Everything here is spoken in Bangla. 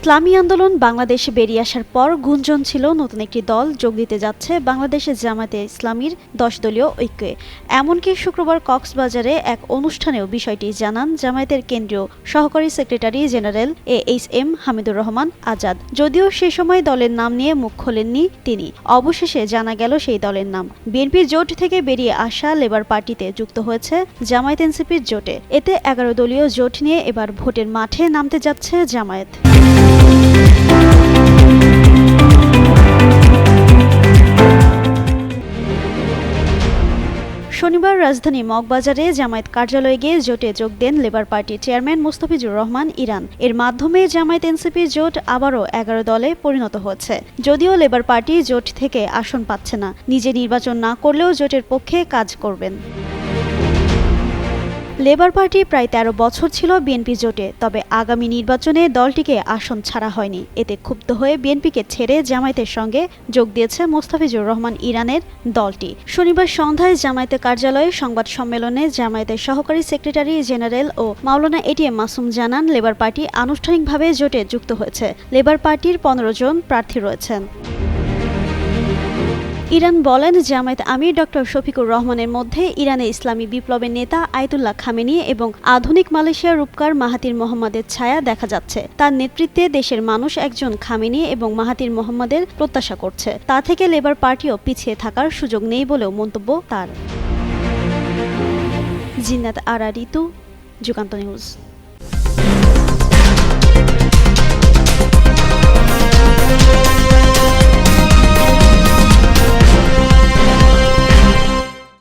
ইসলামী আন্দোলন বাংলাদেশে বেরিয়ে আসার পর গুঞ্জন ছিল নতুন একটি দল যোগ দিতে যাচ্ছে বাংলাদেশের জামায়াতে ইসলামীর 10 দলীয় ঐক্যে। এমনকি শুক্রবার কক্সবাজারে এক অনুষ্ঠানেও বিষয়টি জানান জামায়াতের কেন্দ্রীয় সহকারী secretary general AHM Hamidur Rahman Azad. যদিও সে সময় দলের নাম নিয়ে মুখ খোলেননি তিনি। অবশেষে জানা গেল সেই দলের নাম। বিএনপির জোট থেকে বেরিয়ে আসা লেবার পার্টিতে যুক্ত হয়েছে জামায়াত এনসিপির জোটে। এতে 11 দলীয় জোট নিয়ে এবার ভোটের মাঠে নামতে যাচ্ছে জামায়াত। শনিবার রাজধানী মগবাজারে জামায়াত কার্যালয়ে গিয়ে জোটে যোগ দেন লেবার পার্টির চেয়ারম্যান মোস্তাফিজুর রহমান ইরান। এর মাধ্যমে জামায়াত এনসিপির জোট আবারও 11 দলে পরিণত হচ্ছে। যদিও লেবার পার্টি জোট থেকে আসন পাচ্ছে না, নিজে নির্বাচন না করলেও জোটের পক্ষে কাজ করবেন। লেবার পার্টি প্রায় 13 বছর ছিল বিএনপি জোটে, তবে আগামী নির্বাচনে দলটিকে আসন ছাড়া হয়নি। এতে ক্ষুব্ধ হয়ে বিএনপিকে ছেড়ে জামায়াতের সঙ্গে যোগ দিয়েছে মোস্তাফিজুর রহমান ইরানের দলটি। শনিবার সন্ধ্যায় জামায়াতের কার্যালয়ে সংবাদ সম্মেলনে জামায়াতের সহকারী সেক্রেটারি জেনারেল ও মাওলানা ATM মাসুম জানান, লেবার পার্টি আনুষ্ঠানিকভাবে জোটে যুক্ত হয়েছে। লেবার পার্টির 15 জন প্রার্থী রয়েছেন। ইরান বলেন, জামায়াত আমির ডক্টর শফিকুর রহমানের মধ্যে ইরানে ইসলামী বিপ্লবের নেতা আয়াতুল্লাহ খামেনি এবং আধুনিক মালয়েশিয়ার রূপকার মাহাথির মোহাম্মদের ছায়া দেখা যাচ্ছে। তার নেতৃত্বে দেশের মানুষ একজন খামেনি এবং মাহাথির মোহাম্মদের প্রত্যাশা করছে। তা থেকে লেবার পার্টিও পিছিয়ে থাকার সুযোগ নেই বলেও মন্তব্য তার। জিন্নাত আরা ঋতু, যুগান্ত নিউজ।